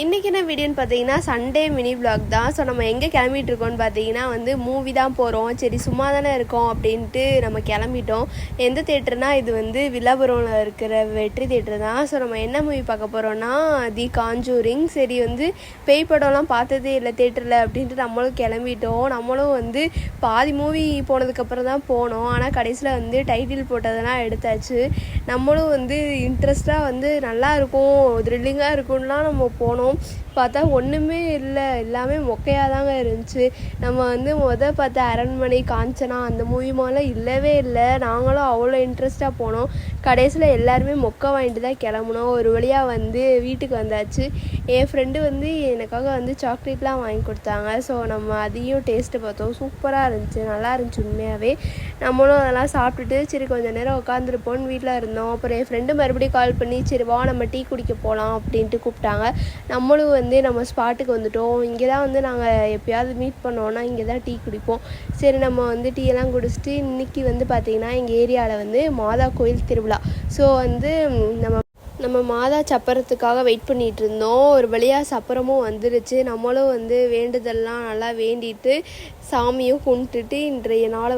இன்றைக்கி என்ன வீடியோன்னு பார்த்தீங்கன்னா சண்டே மினி விளாக் தான். ஸோ நம்ம எங்கே கிளம்பிட்டு இருக்கோம்னு பார்த்தீங்கன்னா மூவி தான் போகிறோம். சரி சும்மா தானே இருக்கோம் அப்படின்ட்டு நம்ம கிளம்பிட்டோம். எந்த தேட்டர்னா இது வில்லாபுரம்ல இருக்கிற வெற்றி தேட்டர் தான். ஸோ நம்ம என்ன மூவி பார்க்க போகிறோன்னா தி காஞ்சூரிங். சரி பேய் படம்லாம் பார்த்ததே இல்லை தேட்டரில் அப்படின்ட்டு நம்மளும் கிளம்பிட்டோம். நம்மளும் பாதி மூவி போனதுக்கப்புறம் தான் போனோம். ஆனால் கடைசியில் டைட்டில் போட்டதெல்லாம் எடுத்தாச்சு. நம்மளும் இன்ட்ரெஸ்ட்டாக நல்லாயிருக்கும் த்ரில்லிங்காக இருக்கும்லாம் நம்ம போனோம். பார்த்தா ஒன்றுமே இல்லை, எல்லாமே மொக்கையாக தாங்க இருந்துச்சு. நம்ம பார்த்த அரண்மனை, காஞ்சனா அந்த மூவி மாதிரிலாம் இல்லவே இல்லை. நாங்களும் அவ்வளோ இன்ட்ரெஸ்ட்டாக போனோம். கடைசியில் எல்லாருமே மொக்கை வாங்கிட்டு தான் கிளம்புனோம். ஒரு வழியாக வீட்டுக்கு வந்தாச்சு. என் ஃப்ரெண்டு எனக்காக சாக்லேட்லாம் வாங்கி கொடுத்தாங்க. ஸோ நம்ம அதையும் டேஸ்ட்டு பார்த்தோம். சூப்பராக இருந்துச்சு, நல்லா இருந்துச்சு உண்மையாகவே. நம்மளும் அதெல்லாம் சாப்பிட்டுட்டு சரி கொஞ்சம் நேரம் உட்காந்துருப்போன்னு வீட்டில் இருந்தோம். அப்புறம் என் ஃப்ரெண்டு மறுபடியும் கால் பண்ணி சரி வா நம்ம டீ குடிக்க போகலாம் அப்படின்ட்டு கூப்பிட்டாங்க. நம்மளும் நம்ம ஸ்பாட்டுக்கு வந்துட்டோம். இங்கே தான் நாங்கள் எப்போயாவது மீட் பண்ணோன்னா இங்கே தான் டீ குடிப்போம். சரி நம்ம டீயெல்லாம் குடிச்சிட்டு இன்றைக்கி பார்த்திங்கன்னா எங்கள் ஏரியாவில் மாதா கோயில் திருவிழா. ஸோ நம்ம மாதா சப்பரத்துக்காக வெயிட் பண்ணிகிட்டு இருந்தோம். ஒரு வழியாக சப்பரமும் வந்துருச்சு. நம்மளும் வேண்டுதல்லாம் நல்லா வேண்டிட்டு சாமியும் கும்பிட்டுட்டு இன்றைய நாளை